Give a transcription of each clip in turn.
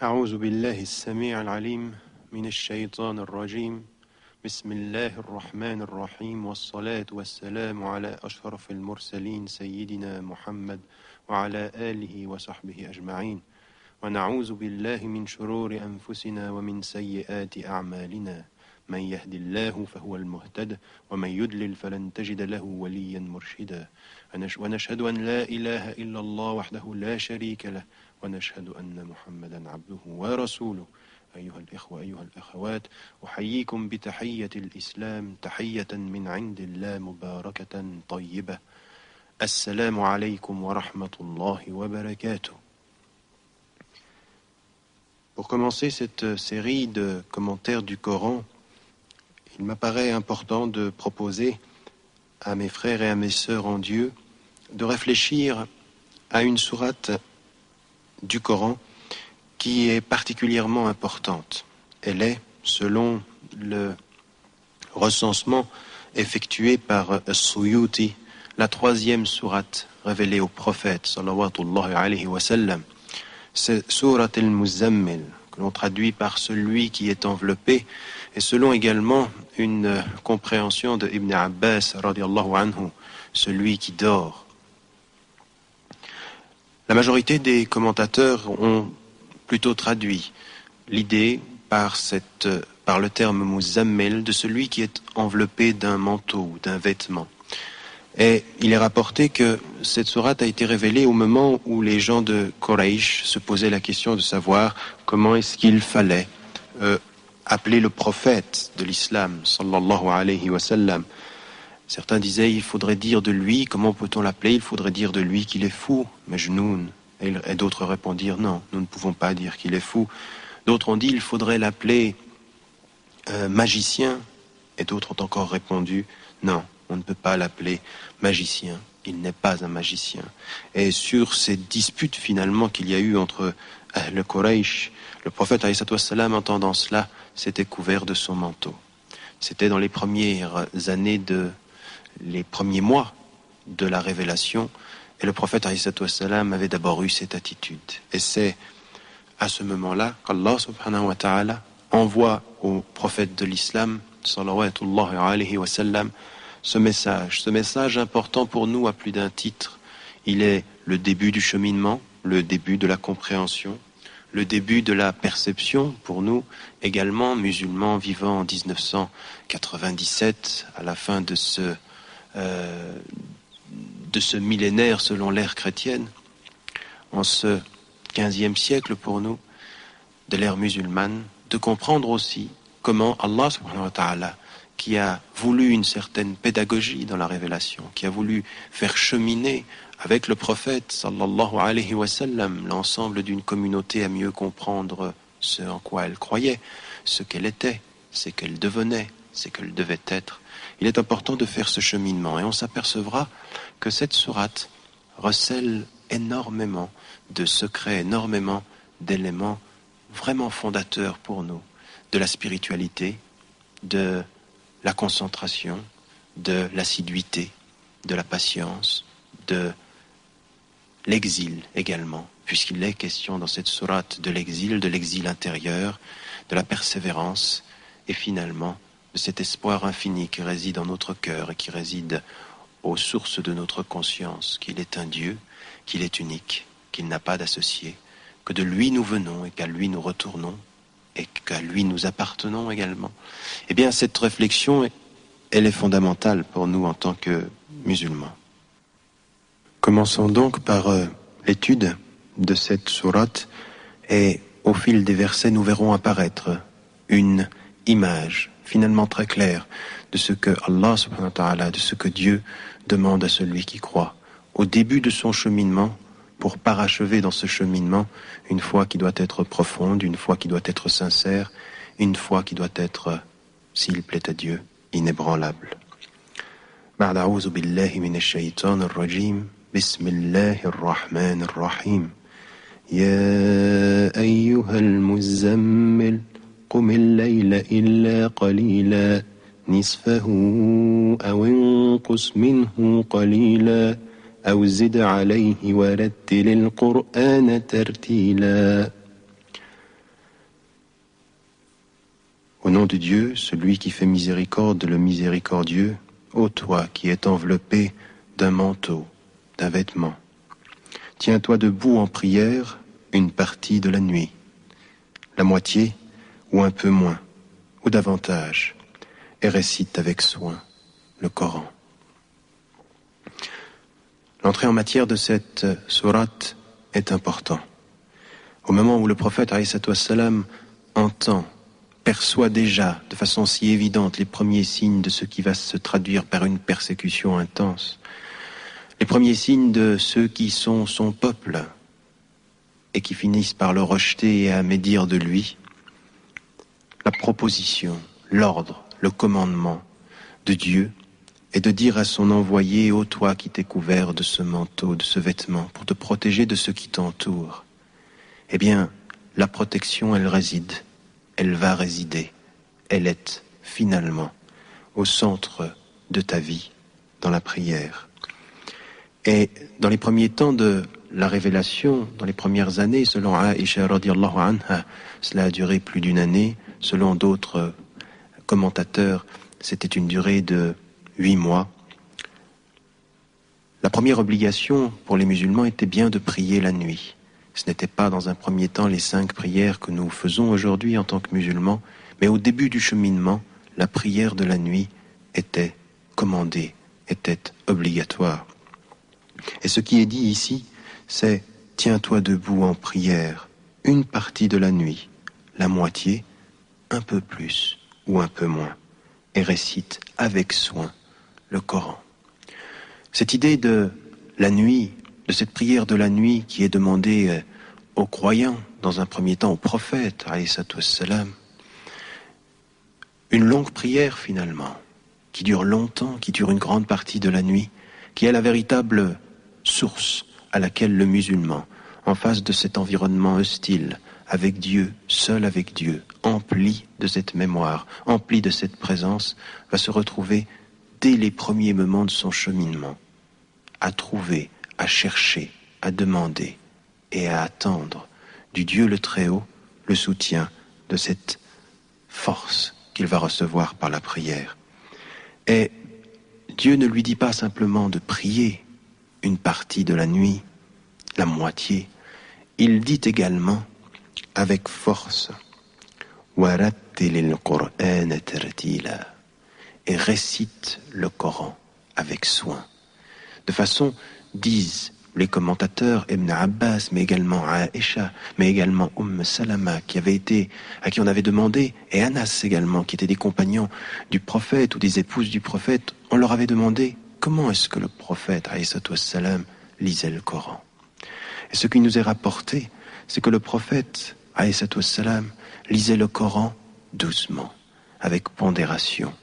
أعوذ بالله السميع العليم من الشيطان الرجيم بسم الله الرحمن الرحيم والصلاة والسلام على أشرف المرسلين سيدنا محمد وعلى آله وصحبه أجمعين ونعوذ بالله من شرور أنفسنا ومن سيئات أعمالنا من يهد الله فهو المهتد ومن يضلل فلن تجد له وليا مرشدا ونشهد أن لا إله إلا الله وحده لا شريك له ونشهد أن محمدا عبده ورسوله أيها الإخوة أيها الأخوات أحييكم بتحية الإسلام تحية من عند الله مباركة طيبة السلام عليكم ورحمة الله وبركاته. Pour commencer cette série de commentaires du Coran, il m'apparaît important de proposer à mes frères et à mes sœurs en Dieu de réfléchir à une sourate du Coran qui est particulièrement importante. Elle est, selon le recensement effectué par As-Suyuti, la troisième sourate révélée au prophète sallallahu alayhi wa sallam. C'est Surat al-Muzammil, que l'on traduit par celui qui est enveloppé, et selon également une compréhension de Ibn Abbas radiallahu anhu, celui qui dort. La majorité des commentateurs ont plutôt traduit l'idée par le terme Muzammil de celui qui est enveloppé d'un manteau ou d'un vêtement. Et il est rapporté que cette sourate a été révélée au moment où les gens de Quraysh se posaient la question de savoir comment est-ce qu'il fallait appeler le prophète de l'islam, sallallahu alayhi wa sallam. Certains disaient il faudrait dire de lui, comment peut-on l'appeler? Il faudrait dire de lui qu'il est fou, Majnoun. Et d'autres répondirent non, nous ne pouvons pas dire qu'il est fou. D'autres ont dit il faudrait l'appeler magicien. Et d'autres ont encore répondu non, on ne peut pas l'appeler magicien, il n'est pas un magicien. Et sur ces disputes finalement qu'il y a eu entre le Quraysh, le prophète alayhi wassalam, entendant cela, s'était couvert de son manteau. C'était dans les premières années les premiers mois de la révélation, et le prophète alayhi wassalam avait d'abord eu cette attitude. Et c'est à ce moment-là qu'Allah subhanahu wa ta'ala envoie au prophète de l'islam, sallallahu alayhi wa sallam, ce message important pour nous à plus d'un titre. Il est le début du cheminement, le début de la compréhension, le début de la perception pour nous, également musulmans vivant en 1997, à la fin de ce millénaire selon l'ère chrétienne, en ce 15e siècle pour nous, de l'ère musulmane, de comprendre aussi comment Allah subhanahu wa ta'ala, qui a voulu une certaine pédagogie dans la révélation, qui a voulu faire cheminer avec le prophète sallallahu alayhi wa sallam l'ensemble d'une communauté à mieux comprendre ce en quoi elle croyait, ce qu'elle était, ce qu'elle devenait, ce qu'elle devait être. Il est important de faire ce cheminement et on s'apercevra que cette sourate recèle énormément de secrets, énormément d'éléments vraiment fondateurs pour nous, de la spiritualité, de la concentration, de l'assiduité, de la patience, de l'exil également, puisqu'il est question dans cette sourate de l'exil intérieur, de la persévérance et finalement de cet espoir infini qui réside en notre cœur et qui réside aux sources de notre conscience, qu'il est un Dieu, qu'il est unique, qu'il n'a pas d'associé, que de lui nous venons et qu'à lui nous retournons et qu'à lui nous appartenons également. Eh bien, cette réflexion, elle est fondamentale pour nous en tant que musulmans. Commençons donc par l'étude de cette sourate et au fil des versets, nous verrons apparaître une image finalement très claire de ce que Allah subhanahu wa ta'ala, de ce que Dieu demande à celui qui croit au début de son cheminement, pour parachever dans ce cheminement une foi qui doit être profonde, une foi qui doit être sincère, une foi qui doit être, s'il plaît à Dieu, inébranlable. بعد أعوذ بالله من الشيطان الرجيم بسم الله الرحمن الرحيم يا أيها المزمل قم الليل إلا قليلا نصفه أو انقص منه قليلا أو زد عليه ورتل القرآن ترتيلا. nom de Dieu, celui qui fait miséricorde, le miséricordieux, ô toi qui es enveloppé d'un manteau, d'un vêtement. Tiens-toi debout en prière une partie de la nuit, la moitié ou un peu moins, ou davantage, et récite avec soin le Coran. L'entrée en matière de cette sourate est importante. Au moment où le prophète alayhi wassalam perçoit déjà de façon si évidente les premiers signes de ce qui va se traduire par une persécution intense, les premiers signes de ceux qui sont son peuple et qui finissent par le rejeter et à médire de lui, la proposition, l'ordre, le commandement de Dieu est de dire à son envoyé, ô toi qui t'es couvert de ce manteau, de ce vêtement, pour te protéger de ce qui t'entoure. Eh bien, la protection, elle va résider, elle est finalement au centre de ta vie, dans la prière. Et dans les premiers temps de la révélation, dans les premières années, selon Aïcha radiyallahu anha, cela a duré plus d'une année, selon d'autres commentateurs, c'était une durée de 8 mois. La première obligation pour les musulmans était bien de prier la nuit. Ce n'était pas dans un premier temps les 5 prières que nous faisons aujourd'hui en tant que musulmans, mais au début du cheminement, la prière de la nuit était commandée, était obligatoire. Et ce qui est dit ici, c'est « tiens-toi debout en prière, une partie de la nuit, la moitié, un peu plus ou un peu moins, et récite avec soin le Coran ». Cette idée de la nuit, de cette prière de la nuit qui est demandée aux croyants, dans un premier temps aux prophètes, alayhi wassalam, une longue prière finalement, qui dure longtemps, qui dure une grande partie de la nuit, qui est la véritable source à laquelle le musulman, en face de cet environnement hostile, avec Dieu, seul avec Dieu, empli de cette mémoire, empli de cette présence, va se retrouver dès les premiers moments de son cheminement, à trouver, à chercher, à demander et à attendre du Dieu le Très-Haut le soutien de cette force qu'il va recevoir par la prière. Et Dieu ne lui dit pas simplement de prier une partie de la nuit, la moitié. Il dit également avec force « Warattilil Qur'ana tartila » et récite le Coran avec soin. De façon, disent les commentateurs, Ibn Abbas, mais également Aïcha, mais également Salama, à qui on avait demandé, et Anas également, qui étaient des compagnons du prophète ou des épouses du prophète, on leur avait demandé comment est-ce que le prophète, alayhi wassalam, lisait le Coran. Et ce qui nous est rapporté, c'est que le prophète, alayhi wassalam, lisait le Coran doucement, avec pondération.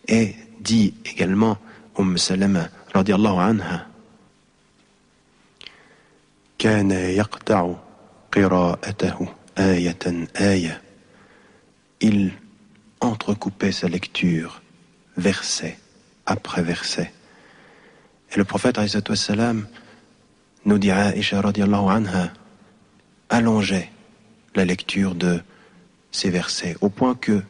Et dit également Salama, radiyallahu anha, كان يقطع قراءته آية آية. Il entrecoupait sa lecture, verset après verset. Et le prophète, alayhi wassalam, nous dit Aïcha radiyallahu anha, allongeait la lecture de ces versets, au point que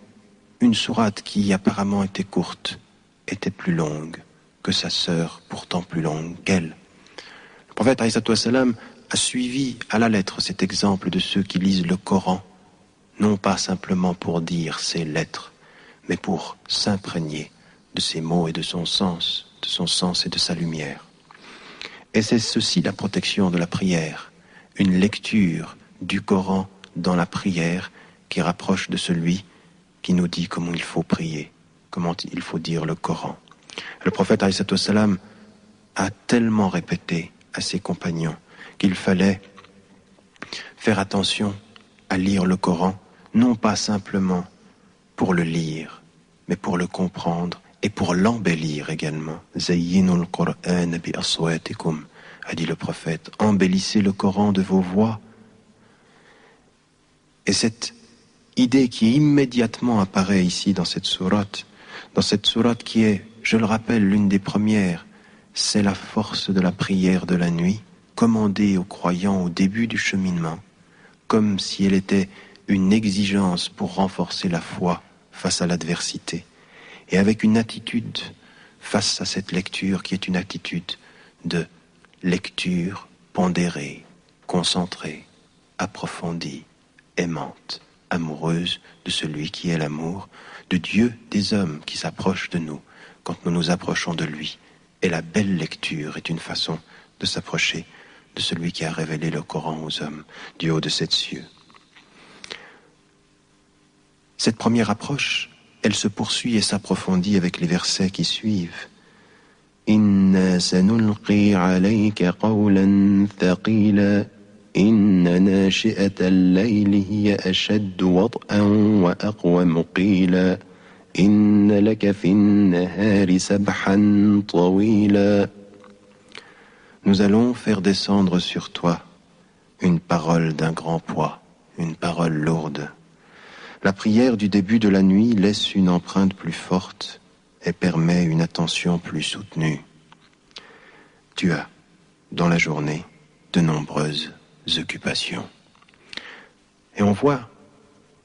une sourate qui apparemment était courte était plus longue que sa sœur, pourtant plus longue qu'elle. Le prophète alayhi wassalam a suivi à la lettre cet exemple de ceux qui lisent le Coran, non pas simplement pour dire ces lettres, mais pour s'imprégner de ses mots et de son sens et de sa lumière. Et c'est ceci la protection de la prière, une lecture du Coran dans la prière qui rapproche de celui qui nous dit comment il faut prier, comment il faut dire le Coran. Le prophète alayhi wassalam a tellement répété à ses compagnons qu'il fallait faire attention à lire le Coran, non pas simplement pour le lire, mais pour le comprendre et pour l'embellir également. Zayyinul Qur'an bi aswatikum, a dit le prophète, embellissez le Coran de vos voix. Et cette idée qui immédiatement apparaît ici dans cette sourate qui est, je le rappelle, l'une des premières, c'est la force de la prière de la nuit, commandée aux croyants au début du cheminement, comme si elle était une exigence pour renforcer la foi face à l'adversité, et avec une attitude face à cette lecture qui est une attitude de lecture pondérée, concentrée, approfondie, aimante, amoureuse de celui qui est l'amour, de Dieu des hommes qui s'approchent de nous quand nous nous approchons de lui. Et la belle lecture est une façon de s'approcher de celui qui a révélé le Coran aux hommes du haut de sept cieux. Cette première approche, elle se poursuit et s'approfondit avec les versets qui suivent. Inna sanulqi alayka qawlan thaqila inna nashi'ata al-layli hiya ashaddu wat'an wa aqwamu qila inna laka fi an-nahari sabhan tawila. Nous allons faire descendre sur toi une parole d'un grand poids, une parole lourde. La prière du début de la nuit laisse une empreinte plus forte et permet une attention plus soutenue. Tu as, dans la journée, de nombreuses occupations. Et on voit,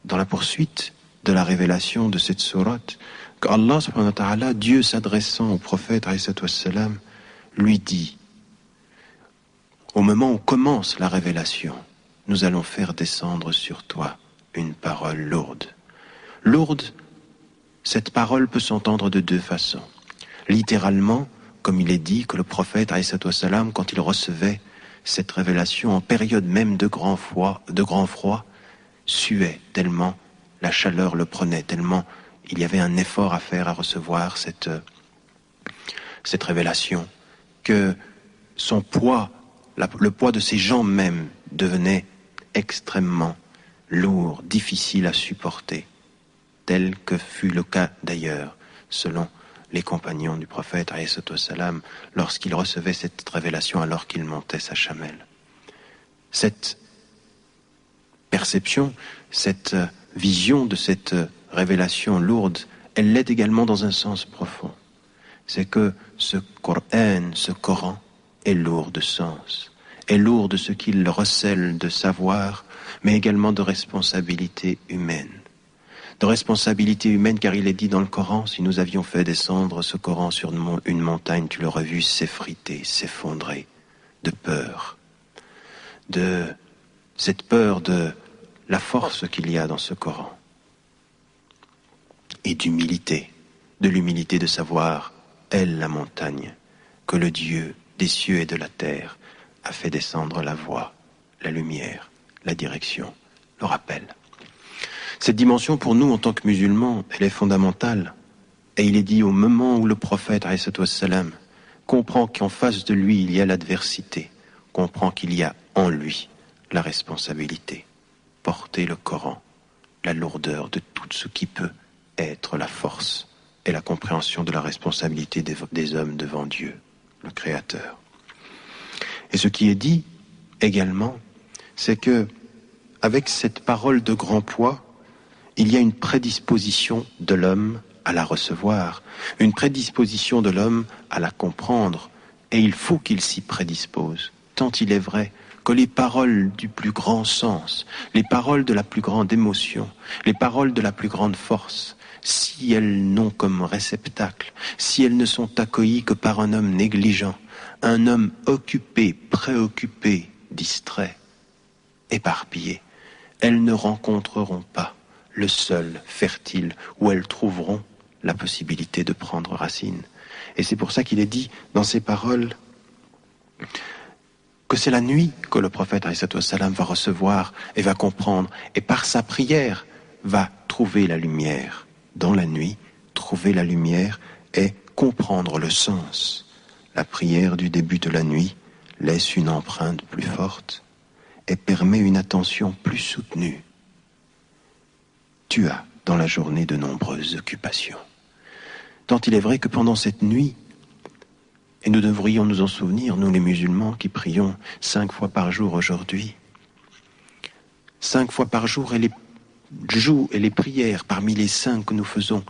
dans la poursuite de la révélation de cette sourate, qu'Allah subhanahu wa ta'ala, Dieu s'adressant au prophète alayhi wassalam, lui dit, au moment où commence la révélation, nous allons faire descendre sur toi une parole lourde. Lourde, cette parole peut s'entendre de deux façons. Littéralement, comme il est dit que le prophète, alayhi wassalam, quand il recevait cette révélation en période même de grand froid, suait tellement la chaleur le prenait, tellement il y avait un effort à faire à recevoir cette révélation, que son poids, le poids de ses jambes même devenait extrêmement lourd, difficile à supporter, tel que fut le cas d'ailleurs, selon les compagnons du prophète, alayhi wassalam, lorsqu'il recevait cette révélation alors qu'il montait sa chamelle. Cette perception, cette vision de cette révélation lourde, elle l'est également dans un sens profond. C'est que ce Coran est lourd de sens, est lourd de ce qu'il recèle de savoir, mais également de responsabilité humaine. De responsabilité humaine, car il est dit dans le Coran, si nous avions fait descendre ce Coran sur une montagne, tu l'aurais vu s'effriter, s'effondrer, de peur. De cette peur de la force qu'il y a dans ce Coran. Et d'humilité, de l'humilité de savoir, elle, la montagne, que le Dieu des cieux et de la terre a fait descendre la voie, la lumière, la direction, le rappel. Cette dimension, pour nous, en tant que musulmans, elle est fondamentale. Et il est dit au moment où le prophète, alayhi wassalam, comprend qu'en face de lui, il y a l'adversité, comprend qu'il y a en lui la responsabilité. Porter le Coran, la lourdeur de tout ce qui peut être la force et la compréhension de la responsabilité des hommes devant Dieu, le Créateur. Et ce qui est dit également, c'est que, avec cette parole de grand poids, il y a une prédisposition de l'homme à la recevoir, une prédisposition de l'homme à la comprendre, et il faut qu'il s'y prédispose, tant il est vrai que les paroles du plus grand sens, les paroles de la plus grande émotion, les paroles de la plus grande force, si elles n'ont comme réceptacle, si elles ne sont accueillies que par un homme négligent, un homme occupé, préoccupé, distrait, éparpillé, elles ne rencontreront pas le sol fertile où elles trouveront la possibilité de prendre racine. Et c'est pour ça qu'il est dit dans ces paroles que c'est la nuit que le prophète alayhi wassalam va recevoir et va comprendre, et par sa prière va trouver la lumière. Dans la nuit, trouver la lumière et comprendre le sens. La prière du début de la nuit laisse une empreinte plus forte et permet une attention plus soutenue. Tu as dans la journée de nombreuses occupations. Tant il est vrai que pendant cette nuit, et nous devrions nous en souvenir, nous les musulmans qui prions 5 fois par jour aujourd'hui, 5 fois par jour, et les prières parmi les 5 que nous faisons,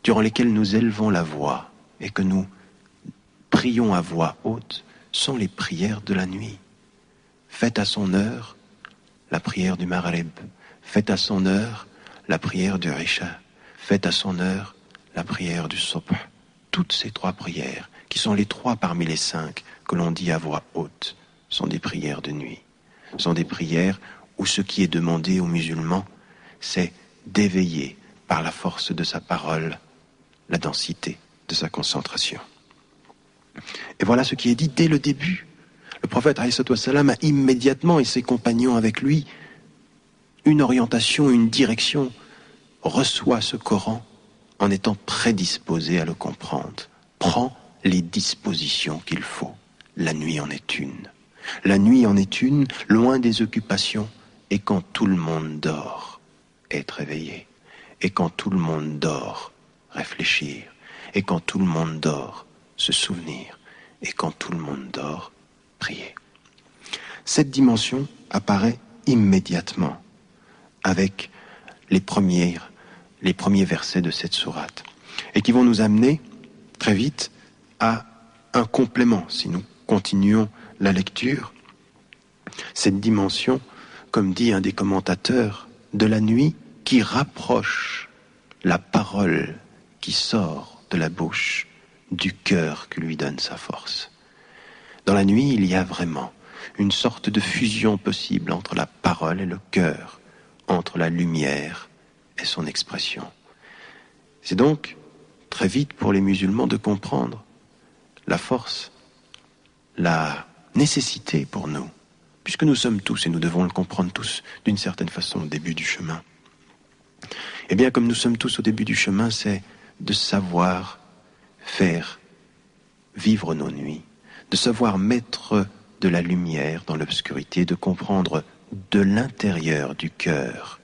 durant lesquelles nous élevons la voix et que nous prions à voix haute, sont les prières de la nuit. Faites à son heure la prière du Maghrib, faites à son heure la prière du Isha. Faites à son heure la prière du Subh. Toutes ces 3 prières, qui sont les 3 parmi les 5 que l'on dit à voix haute, sont des prières de nuit. Sont des prières où ce qui est demandé aux musulmans, c'est d'éveiller par la force de sa parole la densité de sa concentration. Et voilà ce qui est dit dès le début. Le prophète alayhi salam a immédiatement, et ses compagnons avec lui, une orientation, une direction, reçoit ce Coran en étant prédisposé à le comprendre. Prends les dispositions qu'il faut. La nuit en est une. La nuit en est une, loin des occupations, et quand tout le monde dort, être éveillé. Et quand tout le monde dort, réfléchir. Et quand tout le monde dort, se souvenir. Et quand tout le monde dort, prier. Cette dimension apparaît immédiatement avec les premiers versets de cette sourate, et qui vont nous amener très vite à un complément, si nous continuons la lecture. Cette dimension, comme dit un des commentateurs, de la nuit qui rapproche la parole qui sort de la bouche du cœur qui lui donne sa force. Dans la nuit, il y a vraiment une sorte de fusion possible entre la parole et le cœur, entre la lumière et son expression. C'est donc très vite pour les musulmans de comprendre la force, la nécessité pour nous, puisque nous sommes tous, et nous devons le comprendre tous d'une certaine façon au début du chemin. Eh bien, comme nous sommes tous au début du chemin, c'est de savoir faire vivre nos nuits, de savoir mettre de la lumière dans l'obscurité, de comprendre de l'intérieur du cœur.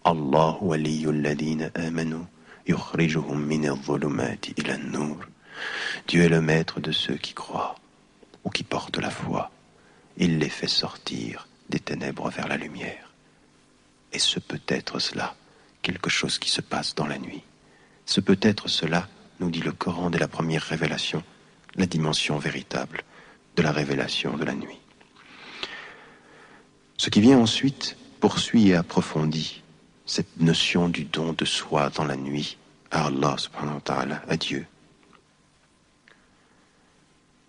Allahu waliyyul ladina amanu yukhrijuhum minadh-dhulumati ila an-nur. Dieu est le maître de ceux qui croient ou qui portent la foi. Il les fait sortir des ténèbres vers la lumière. Et ce peut être cela, quelque chose qui se passe dans la nuit. Ce peut être cela, nous dit le Coran dès la première révélation, la dimension véritable de la révélation de la nuit. Ce qui vient ensuite poursuit et approfondit cette notion du don de soi dans la nuit à Allah subhanahu wa ta'ala, à Dieu.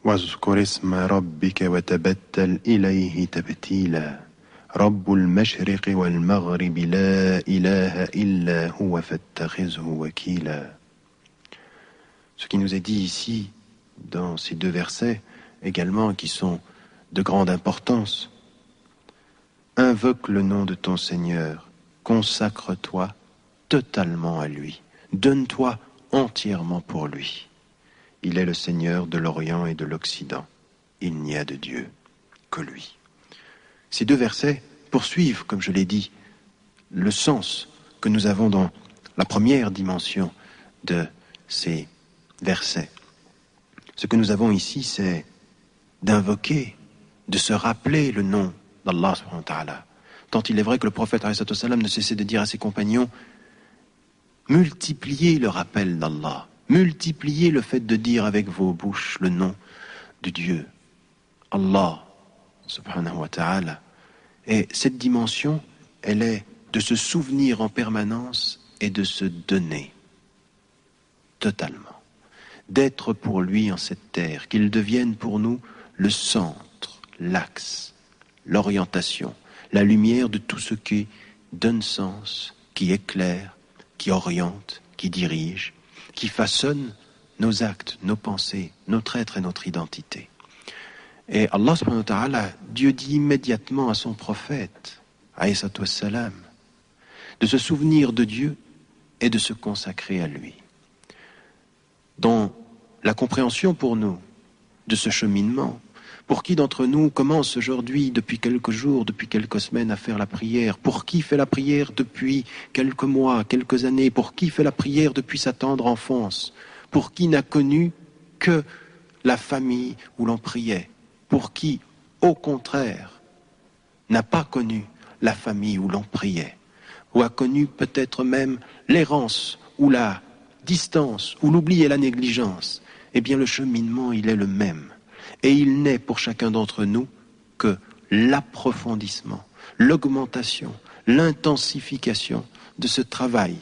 وَاذْكُرِ اسْمَ رَبِّكَ وَتَبَتَّلْ إِلَيْهِ تَبْتِيلًا رَبُّ الْمَشْرِقِ وَالْمَغْرِبِ لَا إِلَهَ إِلَّا هُوَ فَاتَّخِذْهُ وَكِيلًا. Ce qui nous est dit ici, dans ces 2 versets, également, qui sont de grande importance. Invoque le nom de ton Seigneur, consacre-toi totalement à lui, donne-toi entièrement pour lui. Il est le Seigneur de l'Orient et de l'Occident. Il n'y a de Dieu que lui. Ces 2 versets poursuivent, comme je l'ai dit, le sens que nous avons dans la première dimension de ces versets. Ce que nous avons ici, c'est d'invoquer, de se rappeler le nom d'Allah subhanahu wa ta'ala. Tant il est vrai que le prophète alayhi salam ne cessait de dire à ses compagnons, multipliez le rappel d'Allah, multipliez le fait de dire avec vos bouches le nom de Dieu, Allah subhanahu wa ta'ala. Et cette dimension, elle est de se souvenir en permanence et de se donner totalement, d'être pour lui en cette terre, qu'il devienne pour nous le centre, l'axe, l'orientation, la lumière de tout ce qui donne sens, qui éclaire, qui oriente, qui dirige, qui façonne nos actes, nos pensées, notre être et notre identité. Et Allah subhanahu wa ta'ala, Dieu dit immédiatement à son prophète, alayhi salam, de se souvenir de Dieu et de se consacrer à lui. Dans la compréhension pour nous de ce cheminement, pour qui d'entre nous commence aujourd'hui, depuis quelques jours, depuis quelques semaines, à faire la prière? Pour qui fait la prière depuis quelques mois, quelques années? Pour qui fait la prière depuis sa tendre enfance? Pour qui n'a connu que la famille où l'on priait? Pour qui, au contraire, n'a pas connu la famille où l'on priait? Ou a connu peut-être même l'errance, ou la distance, ou l'oubli et la négligence? Eh bien, le cheminement, il est le même. Et il n'est pour chacun d'entre nous que l'approfondissement, l'augmentation, l'intensification de ce travail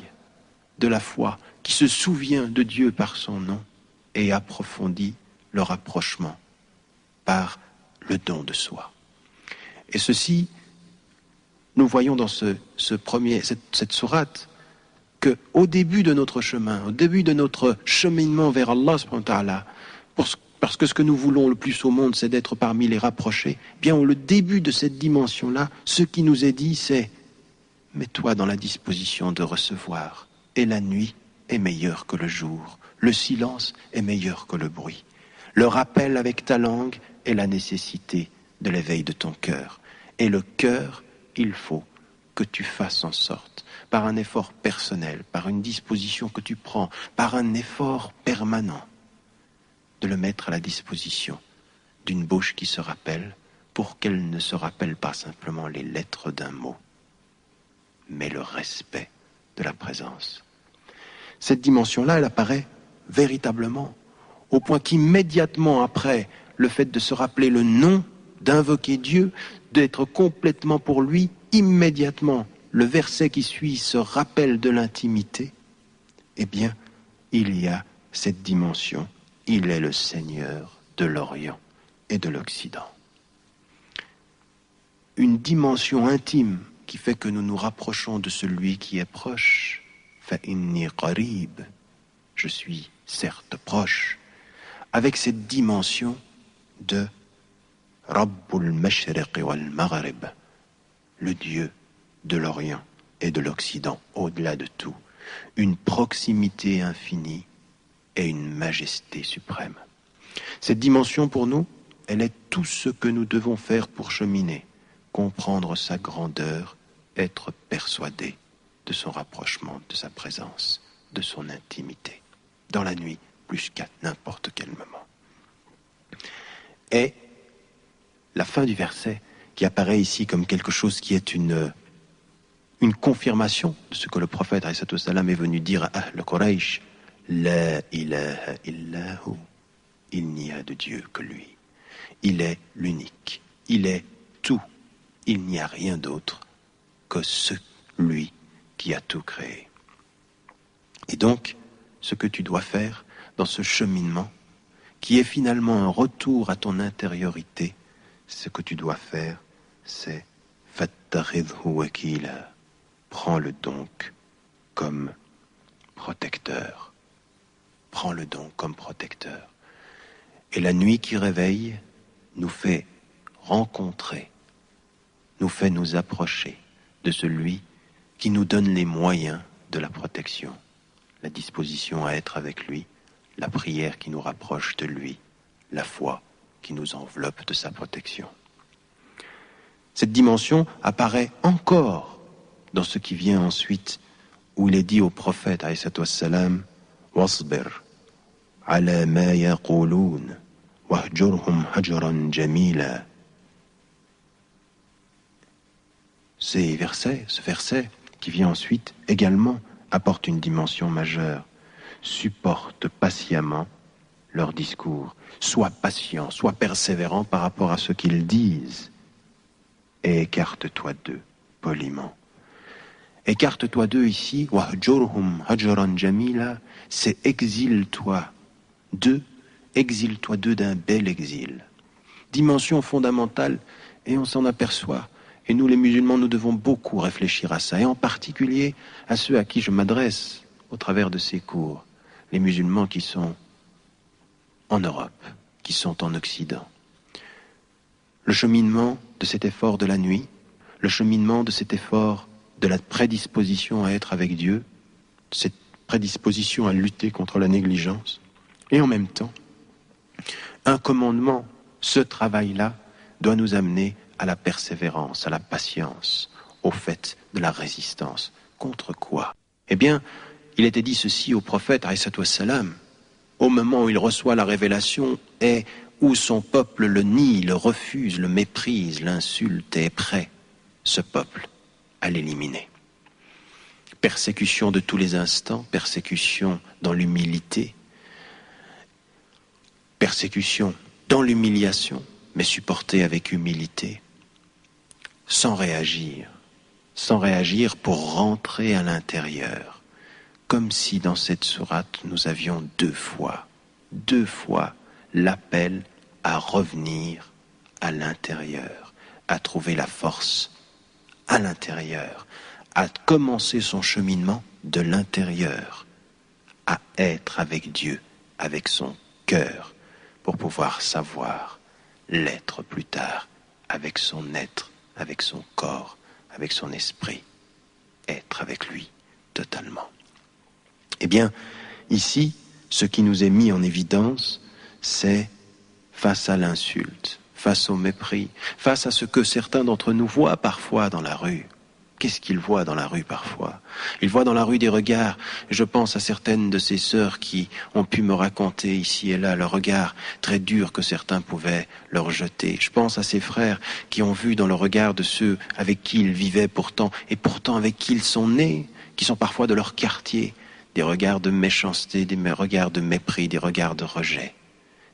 de la foi qui se souvient de Dieu par son nom et approfondit le rapprochement par le don de soi. Et ceci, nous voyons dans cette sourate qu'au début de notre chemin, au début de notre cheminement vers Allah subhanahu wa ta'ala, parce que ce que nous voulons le plus au monde, c'est d'être parmi les rapprochés, bien au début de cette dimension-là, ce qui nous est dit, c'est « mets-toi dans la disposition de recevoir, et la nuit est meilleure que le jour, le silence est meilleur que le bruit, le rappel avec ta langue est la nécessité de l'éveil de ton cœur, et le cœur, il faut que tu fasses en sorte, par un effort personnel, par une disposition que tu prends, par un effort permanent, de le mettre à la disposition d'une bouche qui se rappelle, pour qu'elle ne se rappelle pas simplement les lettres d'un mot, mais le respect de la présence. Cette dimension-là, elle apparaît véritablement, au point qu'immédiatement après le fait de se rappeler le nom, d'invoquer Dieu, d'être complètement pour lui, immédiatement, le verset qui suit se rappelle de l'intimité, eh bien, il y a cette dimension. Il est le Seigneur de l'Orient et de l'Occident. Une dimension intime qui fait que nous nous rapprochons de celui qui est proche. فَإِنِّي قَرِيبٌ, je suis certes proche, avec cette dimension de Rabbul Mashriq wal Maghrib, le Dieu de l'Orient et de l'Occident, au-delà de tout, une proximité infinie et une majesté suprême. Cette dimension pour nous, elle est tout ce que nous devons faire pour cheminer, comprendre sa grandeur, être persuadé de son rapprochement, de sa présence, de son intimité, dans la nuit plus qu'à n'importe quel moment. Et la fin du verset, qui apparaît ici comme quelque chose qui est une confirmation de ce que le prophète alayhi salam est venu dire à Ahl Quraysh, La ilaha illahu, il n'y a de Dieu que lui. Il est l'unique, il est tout, il n'y a rien d'autre que celui qui a tout créé. Et donc, ce que tu dois faire dans ce cheminement, qui est finalement un retour à ton intériorité, ce que tu dois faire, c'est fattakhidhu wakila. Prends-le donc comme protecteur. Prends-le donc comme protecteur. Et la nuit qui réveille nous fait rencontrer, nous fait nous approcher de celui qui nous donne les moyens de la protection, la disposition à être avec lui, la prière qui nous rapproche de lui, la foi qui nous enveloppe de sa protection. Cette dimension apparaît encore dans ce qui vient ensuite, où il est dit au prophète alayhi wassalam, wasbir ala ma yaqulun wahjurhum hajran jamila. Ce verset qui vient ensuite également apporte une dimension majeure. Supporte patiemment leur discours. Sois patient, sois persévérant par rapport à ce qu'ils disent. Et écarte-toi d'eux poliment. Écarte-toi d'eux ici, wahjurhum hajran jamila, c'est exile-toi d'eux d'un bel exil. Dimension fondamentale, et on s'en aperçoit. Et nous, les musulmans, nous devons beaucoup réfléchir à ça, et en particulier à ceux à qui je m'adresse au travers de ces cours, les musulmans qui sont en Europe, qui sont en Occident. Le cheminement de cet effort de la nuit, le cheminement de cet effort de la prédisposition à être avec Dieu, cette prédisposition à lutter contre la négligence, et en même temps, un commandement, ce travail-là, doit nous amener à la persévérance, à la patience, au fait de la résistance. Contre quoi? Eh bien, il était dit ceci au prophète, alayhi wassalam, au moment où il reçoit la révélation et où son peuple le nie, le refuse, le méprise, l'insulte et est prêt, ce peuple, à l'éliminer. Persécution de tous les instants, persécution dans l'humilité, persécution dans l'humiliation, mais supportée avec humilité, sans réagir, sans réagir pour rentrer à l'intérieur. Comme si dans cette sourate, nous avions deux fois l'appel à revenir à l'intérieur, à trouver la force à l'intérieur, à commencer son cheminement de l'intérieur, à être avec Dieu, avec son cœur, pour pouvoir savoir l'être plus tard, avec son être, avec son corps, avec son esprit, être avec lui totalement. Eh bien, ici, ce qui nous est mis en évidence, c'est face à l'insulte, face au mépris, face à ce que certains d'entre nous voient parfois dans la rue. Qu'est-ce qu'ils voient dans la rue parfois? Ils voient dans la rue des regards. Je pense à certaines de ces sœurs qui ont pu me raconter ici et là le regard très dur que certains pouvaient leur jeter. Je pense à ces frères qui ont vu dans le regard de ceux avec qui ils vivaient pourtant, et pourtant avec qui ils sont nés, qui sont parfois de leur quartier, des regards de méchanceté, des regards de mépris, des regards de rejet.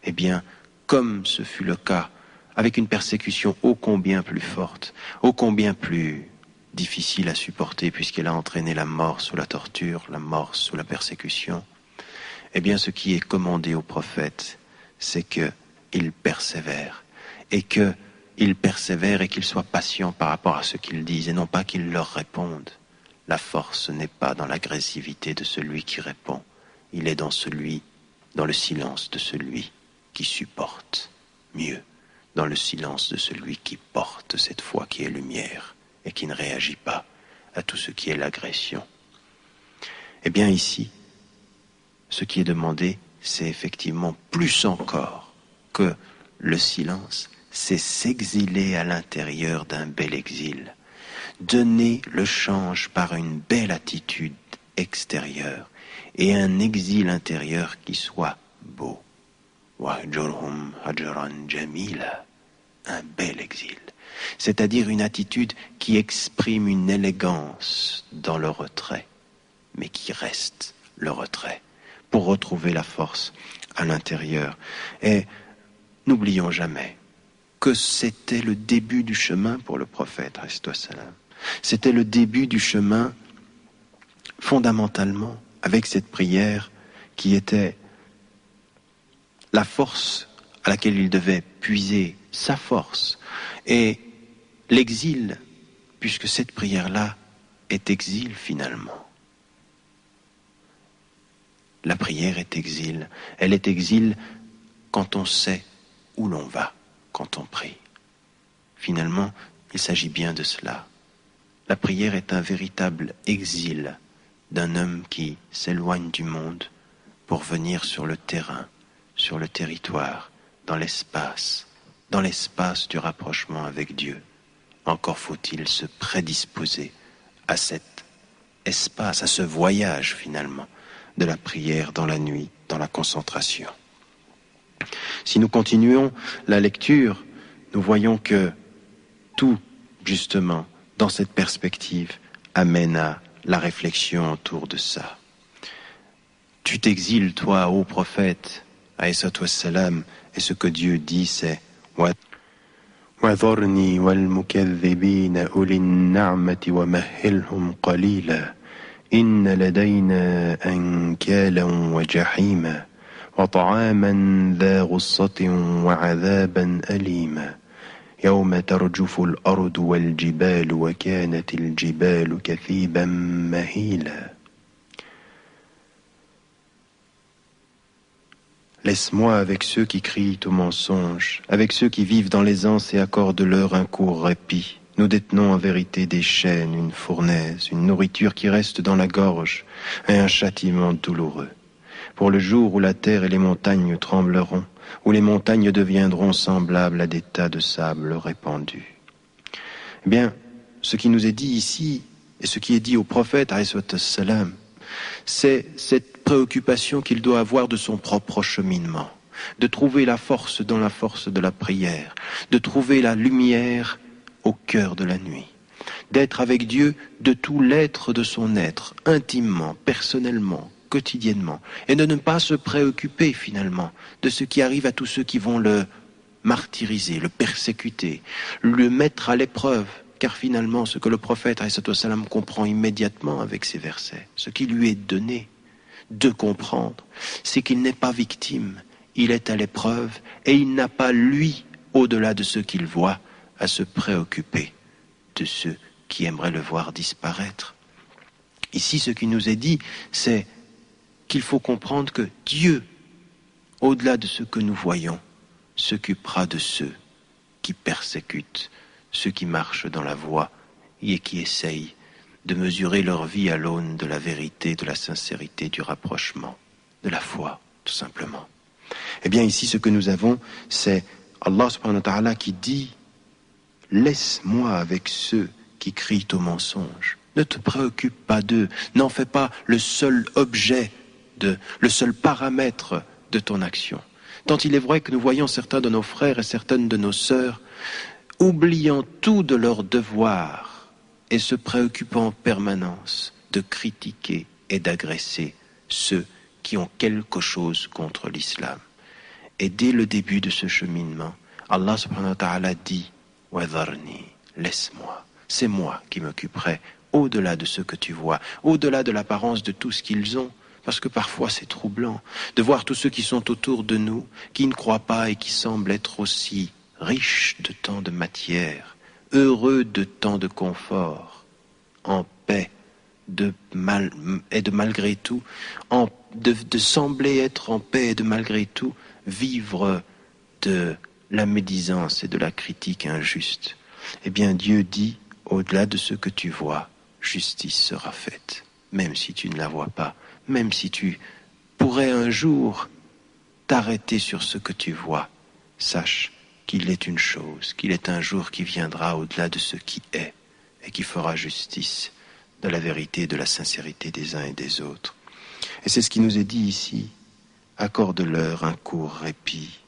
Eh bien, comme ce fut le cas, avec une persécution ô combien plus forte, ô combien plus difficile à supporter puisqu'elle a entraîné la mort sous la torture, la mort sous la persécution, eh bien ce qui est commandé au prophète, c'est qu'il persévère, et qu'il soit patient par rapport à ce qu'ils disent, et non pas qu'il leur réponde. La force n'est pas dans l'agressivité de celui qui répond, il est dans le silence de celui qui supporte mieux, dans le silence de celui qui porte cette foi qui est lumière et qui ne réagit pas à tout ce qui est l'agression. Eh bien ici, ce qui est demandé, c'est effectivement plus encore que le silence, c'est s'exiler à l'intérieur d'un bel exil, donner le change par une belle attitude extérieure et un exil intérieur qui soit beau. Wahjurhum hajran jamila, un bel exil, c'est-à-dire une attitude qui exprime une élégance dans le retrait, mais qui reste le retrait, pour retrouver la force à l'intérieur. Et n'oublions jamais que c'était le début du chemin pour le prophète, salam. C'était le début du chemin, fondamentalement, avec cette prière qui était la force à laquelle il devait puiser sa force. Et l'exil, puisque cette prière-là est exil finalement. La prière est exil. Elle est exil quand on sait où l'on va, quand on prie. Finalement, il s'agit bien de cela. La prière est un véritable exil d'un homme qui s'éloigne du monde pour venir sur le terrain, sur le territoire, dans l'espace du rapprochement avec Dieu. Encore faut-il se prédisposer à cet espace, à ce voyage finalement de la prière dans la nuit, dans la concentration. Si nous continuons la lecture, nous voyons que tout, justement, dans cette perspective, amène à la réflexion autour de ça. Tu t'exiles, toi, ô prophète, alayhi wassalam, et ce que Dieu dit, c'est وَذَرْنِي وَالْمُكَذِّبِينَ أُولِي النَّعْمَةِ وَمَهِّلْهُمْ قَلِيلًا إِنَّ لَدَيْنَا أَنْكَالًا وَجَحِيمًا وَطَعَامًا ذَا غُصَّةٍ وَعَذَابًا أَلِيمًا يَوْمَ تَرْجُفُ الْأَرْضُ وَالْجِبَالُ وَكَانَتِ الْجِبَالُ كَثِيبًا مَهِيلًا. Laisse-moi avec ceux qui crient au mensonge, avec ceux qui vivent dans l'aisance et accordent-leur un court répit. Nous détenons en vérité des chaînes, une fournaise, une nourriture qui reste dans la gorge, et un châtiment douloureux. Pour le jour où la terre et les montagnes trembleront, où les montagnes deviendront semblables à des tas de sable répandus. Eh bien, ce qui nous est dit ici, et ce qui est dit au prophète, alayhi salam, c'est cette préoccupation qu'il doit avoir de son propre cheminement, de trouver la force dans la force de la prière, de trouver la lumière au cœur de la nuit, d'être avec Dieu de tout l'être de son être, intimement, personnellement, quotidiennement, et de ne pas se préoccuper finalement de ce qui arrive à tous ceux qui vont le martyriser, le persécuter, le mettre à l'épreuve, car finalement, ce que le prophète alayhi salam comprend immédiatement avec ces versets, ce qui lui est donné de comprendre, c'est qu'il n'est pas victime, il est à l'épreuve, et il n'a pas, lui, au-delà de ce qu'il voit, à se préoccuper de ceux qui aimeraient le voir disparaître. Ici, ce qui nous est dit, c'est qu'il faut comprendre que Dieu, au-delà de ce que nous voyons, s'occupera de ceux qui persécutent, ceux qui marchent dans la voie et qui essayent de mesurer leur vie à l'aune de la vérité, de la sincérité, du rapprochement, de la foi, tout simplement. Eh bien, ici, ce que nous avons, c'est Allah subhanahu wa ta'ala qui dit « Laisse-moi avec ceux qui crient au mensonge. Ne te préoccupe pas d'eux. N'en fais pas le seul objet, le seul paramètre de ton action. » Tant il est vrai que nous voyons certains de nos frères et certaines de nos sœurs oubliant tout de leur devoir et se préoccupant en permanence de critiquer et d'agresser ceux qui ont quelque chose contre l'islam. Et dès le début de ce cheminement, Allah subhanahu wa ta'ala dit « Wadharni, laisse-moi, c'est moi qui m'occuperai au-delà de ce que tu vois, au-delà de l'apparence de tout ce qu'ils ont. » Parce que parfois c'est troublant de voir tous ceux qui sont autour de nous, qui ne croient pas et qui semblent être aussi riches de tant de matière, heureux de tant de confort, en paix et de malgré tout, de sembler être en paix et de malgré tout vivre de la médisance et de la critique injuste. Eh bien Dieu dit, au-delà de ce que tu vois, justice sera faite, même si tu ne la vois pas. Même si tu pourrais un jour t'arrêter sur ce que tu vois, sache qu'il est une chose, qu'il est un jour qui viendra au-delà de ce qui est et qui fera justice de la vérité et de la sincérité des uns et des autres. Et c'est ce qui nous est dit ici. Accorde-leur un court répit.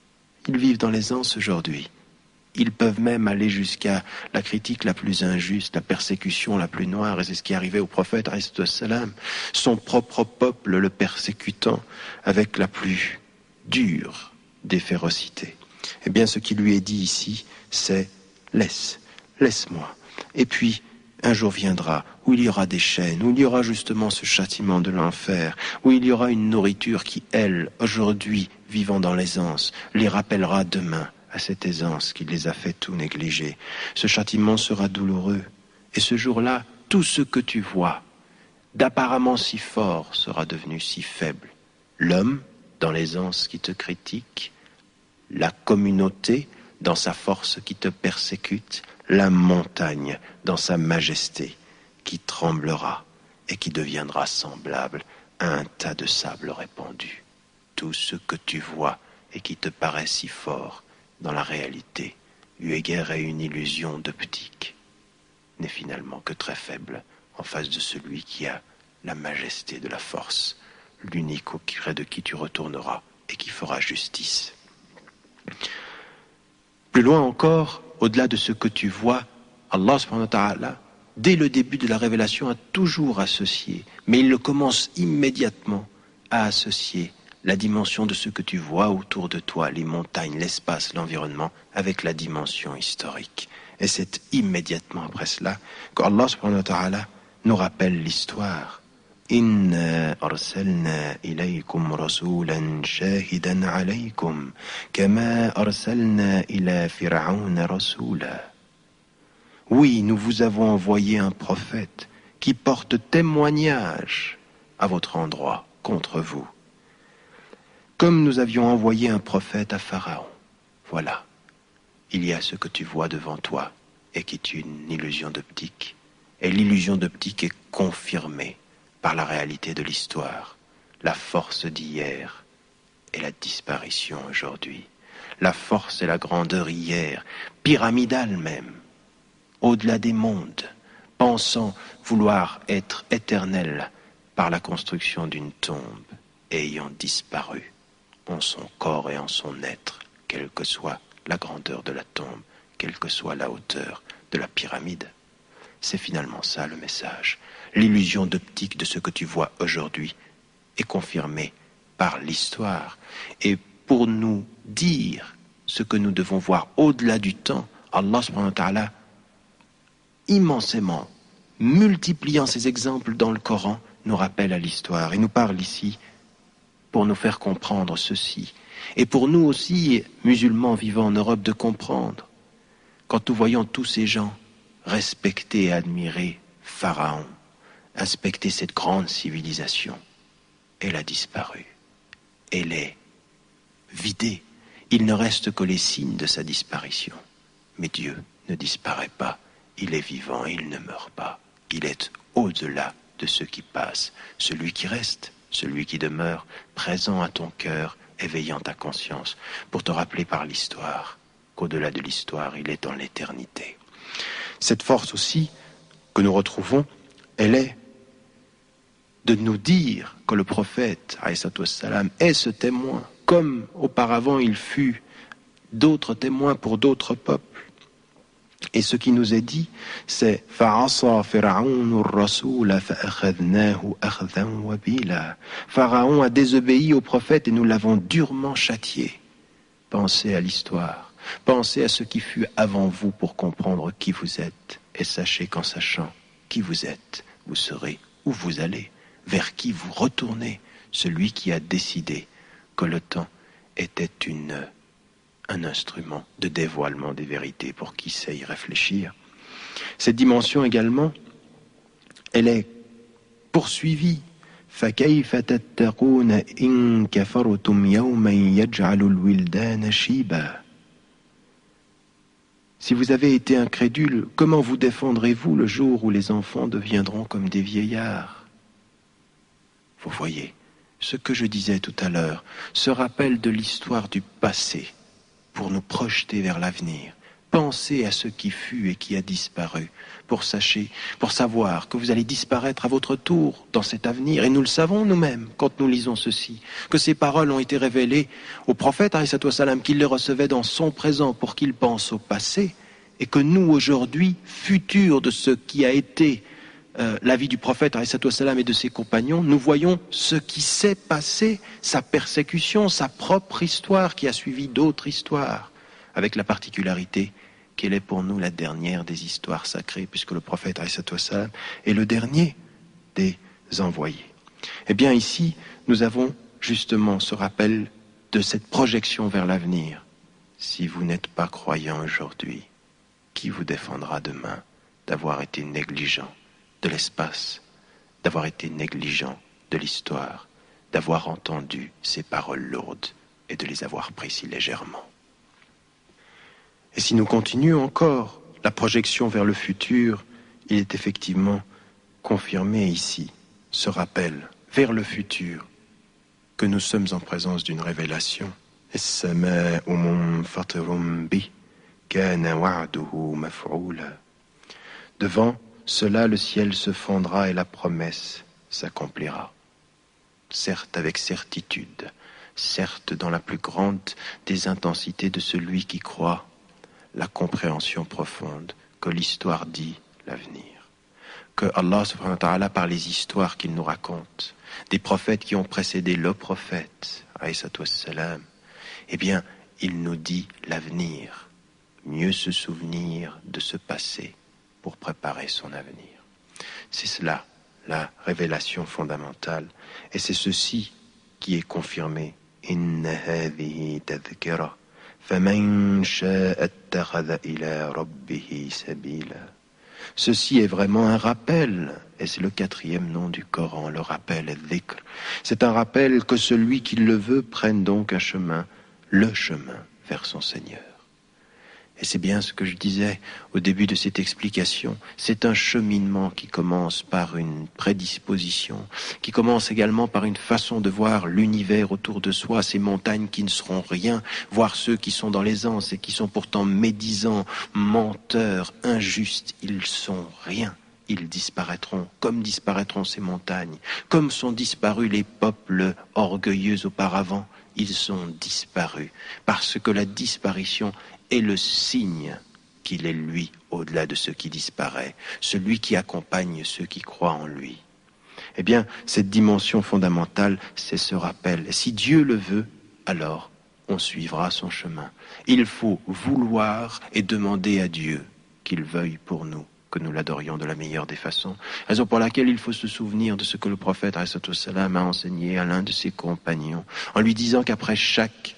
Ils vivent dans l'aisance aujourd'hui. Ils peuvent même aller jusqu'à la critique la plus injuste, la persécution la plus noire, et c'est ce qui est arrivé au prophète, son propre peuple le persécutant avec la plus dure des férocités. Eh bien, ce qui lui est dit ici, c'est « laisse-moi ». Et puis, un jour viendra où il y aura des chaînes, où il y aura justement ce châtiment de l'enfer, où il y aura une nourriture qui, elle, aujourd'hui, vivant dans l'aisance, les rappellera demain à cette aisance qui les a fait tout négliger. Ce châtiment sera douloureux. Et ce jour-là, tout ce que tu vois, d'apparemment si fort, sera devenu si faible. L'homme, dans l'aisance qui te critique, la communauté, dans sa force qui te persécute, la montagne, dans sa majesté, qui tremblera et qui deviendra semblable à un tas de sable répandu. Tout ce que tu vois et qui te paraît si fort, dans la réalité, eu égard à une illusion d'optique, n'est finalement que très faible en face de celui qui a la majesté de la force, l'unique auprès de qui tu retourneras et qui fera justice. Plus loin encore, au-delà de ce que tu vois, Allah subhanahu wa ta'ala, dès le début de la révélation, a toujours associé, mais il le commence immédiatement à associer la dimension de ce que tu vois autour de toi, les montagnes, l'espace, l'environnement, avec la dimension historique. Et c'est immédiatement après cela qu'Allah subhanahu wa ta'ala nous rappelle l'histoire. Inna arsalna ilaykum rasulan shahidan alaykum kama arsalna ila fir'auna rasula. Oui, nous vous avons envoyé un prophète qui porte témoignage à votre endroit contre vous. Comme nous avions envoyé un prophète à Pharaon. Voilà, il y a ce que tu vois devant toi et qui est une illusion d'optique. Et l'illusion d'optique est confirmée par la réalité de l'histoire, la force d'hier et la disparition aujourd'hui. La force et la grandeur hier, pyramidale même, au-delà des mondes, pensant vouloir être éternel par la construction d'une tombe et ayant disparu en son corps et en son être, quelle que soit la grandeur de la tombe, quelle que soit la hauteur de la pyramide. C'est finalement ça le message. L'illusion d'optique de ce que tu vois aujourd'hui est confirmée par l'histoire. Et pour nous dire ce que nous devons voir au-delà du temps, Allah subhanahu wa ta'ala immensément, multipliant ces exemples dans le Coran, nous rappelle à l'histoire et nous parle ici pour nous faire comprendre ceci. Et pour nous aussi, musulmans vivant en Europe, de comprendre, quand nous voyons tous ces gens respecter et admirer Pharaon, inspecter cette grande civilisation, elle a disparu. Elle est vidée. Il ne reste que les signes de sa disparition. Mais Dieu ne disparaît pas. Il est vivant et il ne meurt pas. Il est au-delà de ce qui passe. Celui qui reste, celui qui demeure, présent à ton cœur, éveillant ta conscience, pour te rappeler par l'histoire qu'au-delà de l'histoire, il est dans l'éternité. Cette force aussi que nous retrouvons, elle est de nous dire que le prophète, alayhi wassalam, est ce témoin, comme auparavant il fut d'autres témoins pour d'autres peuples. Et ce qui nous est dit, c'est Pharaon a désobéi au prophète et nous l'avons durement châtié. Pensez à l'histoire, pensez à ce qui fut avant vous pour comprendre qui vous êtes. Et sachez qu'en sachant qui vous êtes, vous saurez où vous allez, vers qui vous retournez, celui qui a décidé que le temps était un instrument de dévoilement des vérités pour qui sait y réfléchir. Cette dimension également, elle est poursuivie. فَكَيْفَ تَتَّقُونَ إِن كَفَرْتُمْ يَوْمًا يَجْعَلُ الْوِلْدَانَ شِيبًا. Si vous avez été incrédule, comment vous défendrez-vous le jour où les enfants deviendront comme des vieillards? Vous voyez, ce que je disais tout à l'heure, ce rappel de l'histoire du passé, pour nous projeter vers l'avenir. Pensez à ce qui fut et qui a disparu, pour savoir que vous allez disparaître à votre tour dans cet avenir. Et nous le savons nous-mêmes, quand nous lisons ceci, que ces paroles ont été révélées au prophète, alayhi wassalam, qu'il les recevait dans son présent pour qu'il pense au passé, et que nous, aujourd'hui, futurs de ce qui a été la vie du prophète, alayhi wassalam, et de ses compagnons, nous voyons ce qui s'est passé, sa persécution, sa propre histoire qui a suivi d'autres histoires, avec la particularité qu'elle est pour nous la dernière des histoires sacrées, puisque le prophète, alayhi wassalam, est le dernier des envoyés. Eh bien ici, nous avons justement ce rappel de cette projection vers l'avenir. Si vous n'êtes pas croyant aujourd'hui, qui vous défendra demain d'avoir été négligent de l'espace, d'avoir été négligent de l'histoire, d'avoir entendu ces paroles lourdes et de les avoir prises si légèrement. Et si nous continuons encore la projection vers le futur, il est effectivement confirmé ici, ce rappel vers le futur, que nous sommes en présence d'une révélation. Devant cela, le ciel se fendra et la promesse s'accomplira. Certes avec certitude, certes dans la plus grande des intensités de celui qui croit, la compréhension profonde que l'histoire dit l'avenir. Que Allah subhanahu wa ta'ala, par les histoires qu'il nous raconte, des prophètes qui ont précédé le prophète, alayhi wassalam, eh bien, il nous dit l'avenir. Mieux se souvenir de ce passé pour préparer son avenir. C'est cela, la révélation fondamentale. Et c'est ceci qui est confirmé. Inna hadhihi tadhkira faman sha'a ittakhadha ila rabbih sabila. Ceci est vraiment un rappel, et c'est le 4e nom du Coran, le rappel al-dhikr. C'est un rappel que celui qui le veut prenne donc un chemin, le chemin vers son Seigneur. Et c'est bien ce que je disais au début de cette explication. C'est un cheminement qui commence par une prédisposition, qui commence également par une façon de voir l'univers autour de soi, ces montagnes qui ne seront rien, voir ceux qui sont dans l'aisance et qui sont pourtant médisants, menteurs, injustes, ils sont rien. Ils disparaîtront, comme disparaîtront ces montagnes, comme sont disparus les peuples orgueilleux auparavant. Ils sont disparus, parce que la disparition est le signe qu'il est lui, au-delà de ce qui disparaît, celui qui accompagne ceux qui croient en lui. Eh bien, cette dimension fondamentale, c'est ce rappel. Si Dieu le veut, alors on suivra son chemin. Il faut vouloir et demander à Dieu qu'il veuille pour nous que nous l'adorions de la meilleure des façons. Raison pour laquelle il faut se souvenir de ce que le prophète alayhi salam a enseigné à l'un de ses compagnons, en lui disant qu'après chaque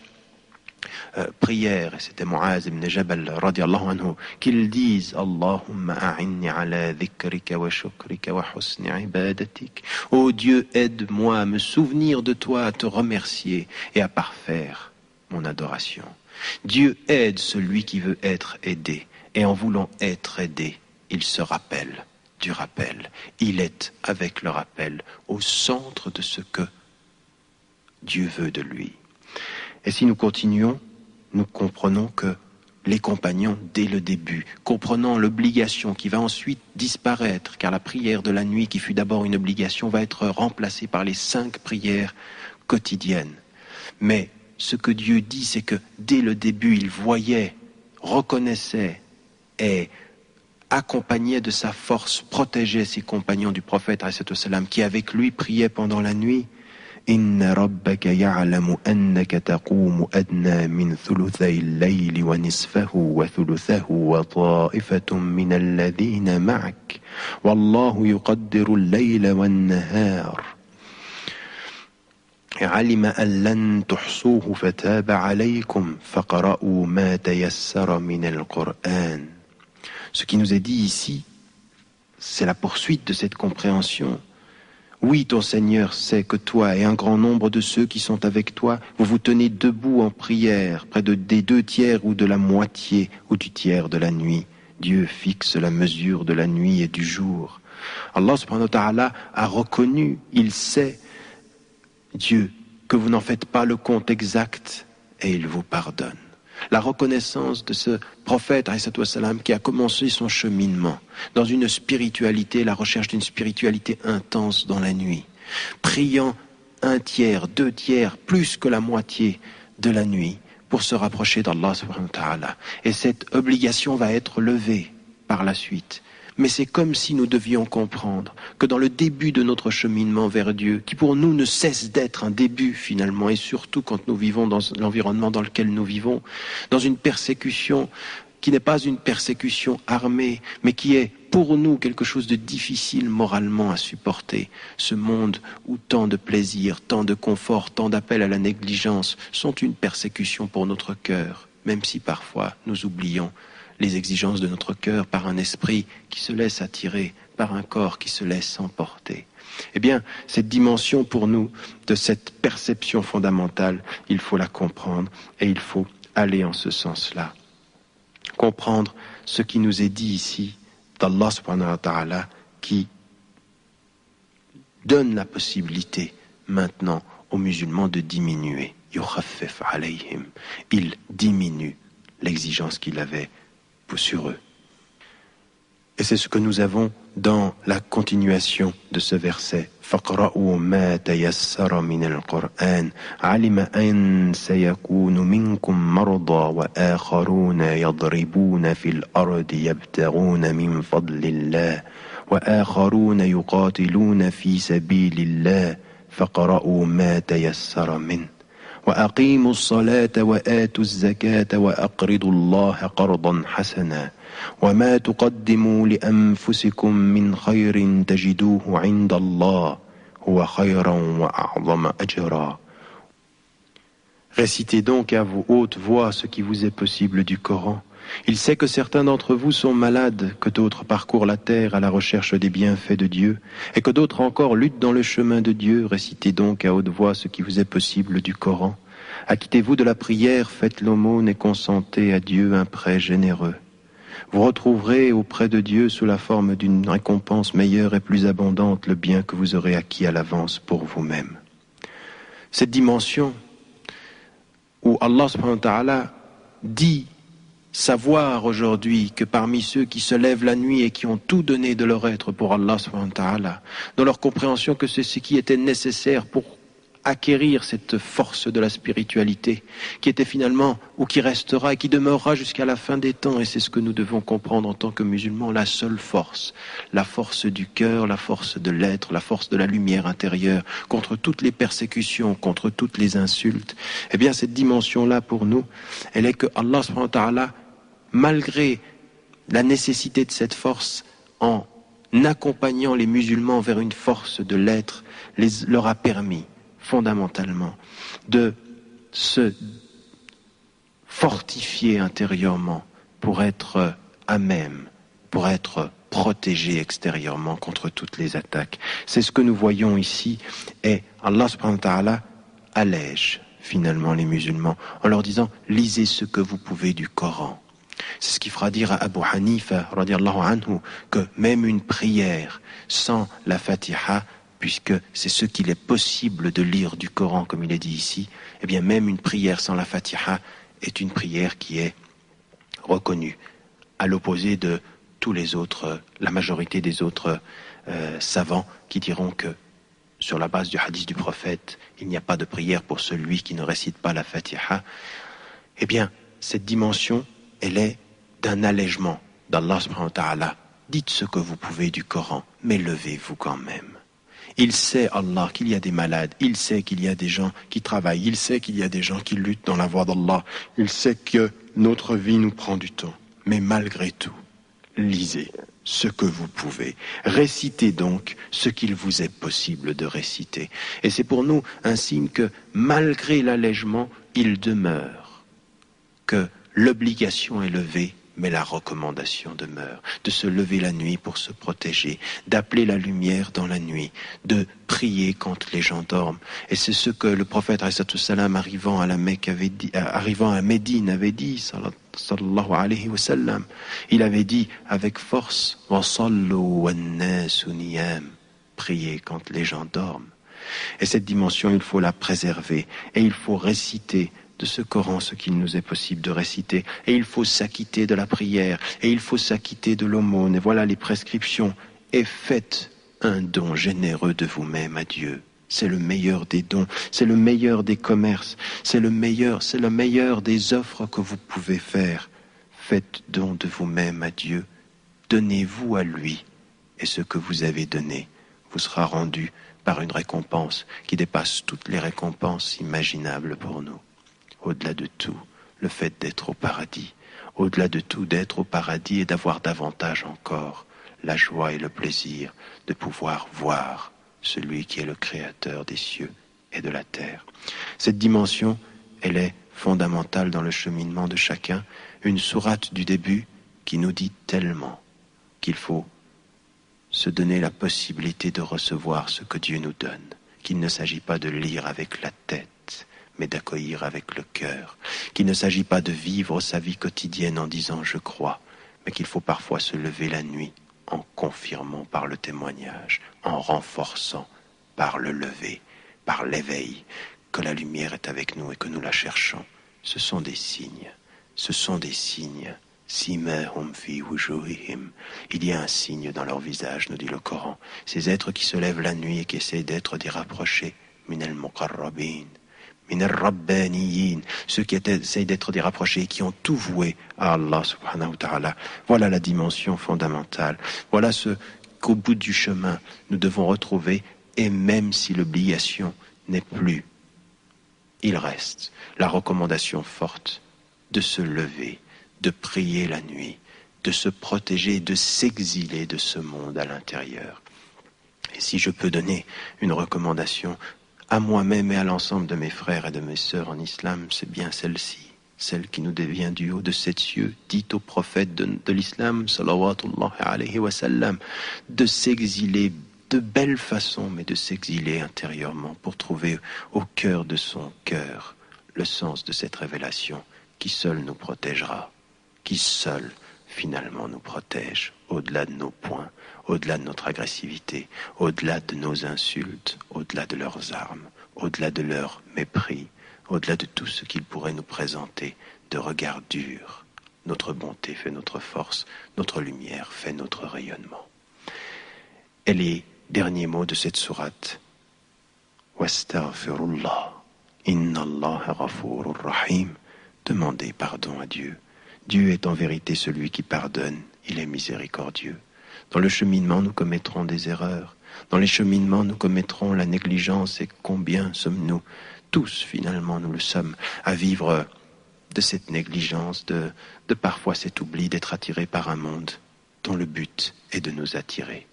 prière, et c'était Mu'az ibn Jabal radiallahu anhu, qu'ils disent Allahumma a'inni ala dhikrika wa shukrika wa husni ibadatik. Ô Dieu, aide-moi à me souvenir de toi, à te remercier et à parfaire mon adoration. Dieu aide celui qui veut être aidé, et en voulant être aidé, il se rappelle du rappel. Il est, avec le rappel, au centre de ce que Dieu veut de lui. Et si nous continuons, nous comprenons que les compagnons, dès le début, comprenant l'obligation qui va ensuite disparaître, car la prière de la nuit, qui fut d'abord une obligation, va être remplacée par les 5 prières quotidiennes. Mais ce que Dieu dit, c'est que dès le début, il voyait, reconnaissait et accompagnait de sa force, protégeait ses compagnons du prophète qui avec lui priaient pendant la nuit. Inna rabbaka ya'lamu annaka taqumu adna min thuluthay al-layli wa nisfahu wa thuluthahu wa ta'ifatun min alladhina ma'ak wallahu yuqaddiru al-layla wan-nahar علم أن لن تحصوه فتاب عليكم فقرأوا ما تيسر من القرآن. Ce qui nous est dit ici, c'est la poursuite de cette compréhension. Oui, ton Seigneur sait que toi et un grand nombre de ceux qui sont avec toi, vous vous tenez debout en prière, près des 2/3 ou de la moitié ou du tiers de la nuit. Dieu fixe la mesure de la nuit et du jour. Allah subhanahu wa ta'ala a reconnu, il sait, Dieu, que vous n'en faites pas le compte exact et il vous pardonne. La reconnaissance de ce prophète qui a commencé son cheminement dans une spiritualité, la recherche d'une spiritualité intense dans la nuit, priant 1/3, 2/3, plus que la moitié de la nuit pour se rapprocher d'Allah subhanahu wa ta'ala. Et cette obligation va être levée par la suite. Mais c'est comme si nous devions comprendre que dans le début de notre cheminement vers Dieu, qui pour nous ne cesse d'être un début finalement, et surtout quand nous vivons dans l'environnement dans lequel nous vivons, dans une persécution qui n'est pas une persécution armée, mais qui est pour nous quelque chose de difficile moralement à supporter. Ce monde où tant de plaisir, tant de confort, tant d'appels à la négligence sont une persécution pour notre cœur, même si parfois nous oublions les exigences de notre cœur par un esprit qui se laisse attirer, par un corps qui se laisse emporter. Eh bien, cette dimension pour nous de cette perception fondamentale, il faut la comprendre et il faut aller en ce sens-là. Comprendre ce qui nous est dit ici d'Allah subhanahu wa ta'ala qui donne la possibilité maintenant aux musulmans de diminuer. Yukhaffif alayhim. Il diminue l'exigence qu'il avait sur eux. Et c'est ce que nous avons dans la continuation de ce verset. فَقْرَأُوا مَا تَيَسَّرَ مِنَ الْقُرْآنِ عَلِمَ أَنْ سَيَكُونُ مِنْكُمْ مَرْضَى وَآخَرُونَ يَضْرِبُونَ فِي الْأَرْضِ يَبْتَغُونَ مِنْ فَضْلِ اللَّهِ وَآخَرُونَ يُقَاتِلُونَ فِي سَبِيلِ اللَّهِ فَقْرَأُوا مَا تَيَسَّرَ مِنْهُ وأقيموا الصلاة وآتوا الزكاة وأقرضوا الله قرضا حسنا وما تقدموا لأنفسكم من خير تجدوه عند الله هو خيرا وأعظم أجرا. Récitez donc à vous haute voix ce qui vous est possible du Coran. Il sait que certains d'entre vous sont malades, que d'autres parcourent la terre à la recherche des bienfaits de Dieu, et que d'autres encore luttent dans le chemin de Dieu. Récitez donc à haute voix ce qui vous est possible du Coran. Acquittez-vous de la prière, faites l'aumône et consentez à Dieu un prêt généreux. Vous retrouverez auprès de Dieu, sous la forme d'une récompense meilleure et plus abondante, le bien que vous aurez acquis à l'avance pour vous-même. Cette dimension où Allah subhanahu wa ta'ala dit savoir aujourd'hui que parmi ceux qui se lèvent la nuit et qui ont tout donné de leur être pour Allah subhanahu wa ta'ala, dans leur compréhension que c'est ce qui était nécessaire pour acquérir cette force de la spiritualité, qui était finalement, ou qui restera et qui demeurera jusqu'à la fin des temps, et c'est ce que nous devons comprendre en tant que musulmans, la seule force, la force du cœur, la force de l'être, la force de la lumière intérieure, contre toutes les persécutions, contre toutes les insultes. Eh bien, cette dimension-là, pour nous, elle est que Allah subhanahu wa ta'ala, malgré la nécessité de cette force, en accompagnant les musulmans vers une force de l'être, leur a permis fondamentalement de se fortifier intérieurement pour être à même, pour être protégé extérieurement contre toutes les attaques. C'est ce que nous voyons ici, et Allah subhanahu wa ta'ala allège finalement les musulmans en leur disant « lisez ce que vous pouvez du Coran ». C'est ce qui fera dire à Abu Hanifa radiallahu anhu que même une prière sans la Fatiha, puisque c'est ce qu'il est possible de lire du Coran comme il est dit ici, eh bien même une prière sans la Fatiha est une prière qui est reconnue, à l'opposé de tous les autres, la majorité des autres savants qui diront que sur la base du hadith du prophète, il n'y a pas de prière pour celui qui ne récite pas la Fatiha. Eh bien, cette dimension, elle est d'un allègement d'Allah subhanahu wa ta'ala. Dites ce que vous pouvez du Coran, mais levez-vous quand même. Il sait, Allah, qu'il y a des malades, il sait qu'il y a des gens qui travaillent, il sait qu'il y a des gens qui luttent dans la voie d'Allah, il sait que notre vie nous prend du temps. Mais malgré tout, lisez ce que vous pouvez. Récitez donc ce qu'il vous est possible de réciter. Et c'est pour nous un signe que, malgré l'allègement, il demeure que l'obligation est levée, mais la recommandation demeure, de se lever la nuit pour se protéger, d'appeler la lumière dans la nuit, de prier quand les gens dorment. Et c'est ce que le prophète salam arrivant à la Mecque avait dit, arrivant à Médine avait dit, sallallahu alayhi wa sallam. Il avait dit avec force, wa sallu wan-nasu niyam, priez quand les gens dorment. Et cette dimension, il faut la préserver et il faut réciter de ce Coran ce qu'il nous est possible de réciter, et il faut s'acquitter de la prière, et il faut s'acquitter de l'aumône, et voilà les prescriptions, et faites un don généreux de vous-même à Dieu. C'est le meilleur des dons, c'est le meilleur des commerces, c'est le meilleur des offres que vous pouvez faire. Faites don de vous-même à Dieu, donnez-vous à lui, et ce que vous avez donné vous sera rendu par une récompense qui dépasse toutes les récompenses imaginables pour nous. Au-delà de tout, le fait d'être au paradis, au-delà de tout d'être au paradis et d'avoir davantage encore la joie et le plaisir de pouvoir voir celui qui est le créateur des cieux et de la terre. Cette dimension, elle est fondamentale dans le cheminement de chacun, une sourate du début qui nous dit tellement qu'il faut se donner la possibilité de recevoir ce que Dieu nous donne, qu'il ne s'agit pas de lire avec la tête, mais d'accueillir avec le cœur, qu'il ne s'agit pas de vivre sa vie quotidienne en disant « je crois », mais qu'il faut parfois se lever la nuit en confirmant par le témoignage, en renforçant par le lever, par l'éveil, que la lumière est avec nous et que nous la cherchons. Ce sont des signes, ce sont des signes. Simahum fi wujuhihim. Il y a un signe dans leur visage, nous dit le Coran. Ces êtres qui se lèvent la nuit et qui essaient d'être des rapprochés, minal muqarrabin, minal rabbaniyin, ceux qui essayent d'être des rapprochés et qui ont tout voué à Allah subhanahu wa ta'ala. Voilà la dimension fondamentale. Voilà ce qu'au bout du chemin, nous devons retrouver, et même si l'obligation n'est plus, il reste la recommandation forte de se lever, de prier la nuit, de se protéger, de s'exiler de ce monde à l'intérieur. Et si je peux donner une recommandation à moi-même et à l'ensemble de mes frères et de mes sœurs en islam, c'est bien celle-ci, celle qui nous devient du haut de sept cieux, dit au prophète de l'islam, salawatullahi alayhi wa sallam, de s'exiler de belle façon, mais de s'exiler intérieurement pour trouver au cœur de son cœur le sens de cette révélation qui seule nous protégera, qui seul, finalement, nous protège, au-delà de nos poings, au-delà de notre agressivité, au-delà de nos insultes, au-delà de leurs armes, au-delà de leur mépris, au-delà de tout ce qu'ils pourraient nous présenter de regards durs. Notre bonté fait notre force, notre lumière fait notre rayonnement. Et les derniers mots de cette sourate, « Wastaghfirullah, inna Allah ghafurur rahim » Demandez pardon à Dieu. Dieu est en vérité celui qui pardonne, il est miséricordieux. Dans le cheminement, nous commettrons des erreurs. Dans les cheminements, nous commettrons la négligence. Et combien sommes-nous, tous finalement, nous le sommes, à vivre de cette négligence, de parfois cet oubli d'être attiré par un monde dont le but est de nous attirer.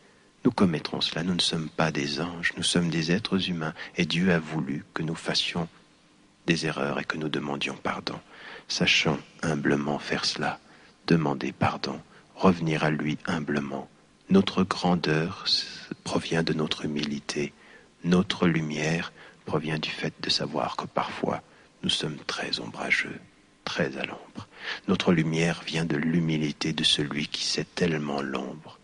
Nous commettrons cela, nous ne sommes pas des anges, nous sommes des êtres humains, et Dieu a voulu que nous fassions des erreurs et que nous demandions pardon. Sachant humblement faire cela, demander pardon, revenir à lui humblement. Notre grandeur provient de notre humilité, notre lumière provient du fait de savoir que parfois nous sommes très ombrageux, très à l'ombre. Notre lumière vient de l'humilité de celui qui sait tellement l'ombre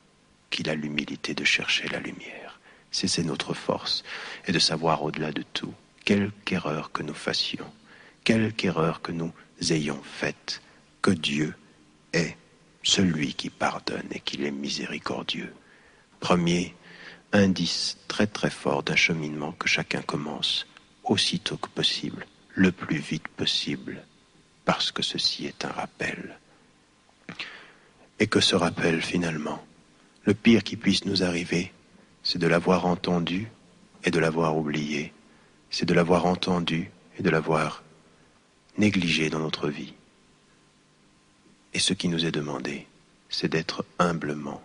qu'il a l'humilité de chercher la lumière. C'est notre force, et de savoir au-delà de tout, quelque erreur que nous fassions, quelque erreur que nous ayons faite, que Dieu est celui qui pardonne et qu'il est miséricordieux. Premier indice très très fort d'un cheminement que chacun commence aussitôt que possible, le plus vite possible, parce que ceci est un rappel. Et que ce rappel, finalement, le pire qui puisse nous arriver, c'est de l'avoir entendu et de l'avoir oublié. C'est de l'avoir entendu et de l'avoir négligé dans notre vie. Et ce qui nous est demandé, c'est d'être humblement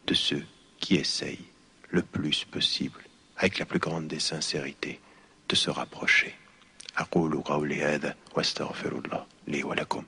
de ceux qui essayent le plus possible, avec la plus grande des sincérités, de se rapprocher. أقول قولي هذا وأستغفر الله لي ولكم.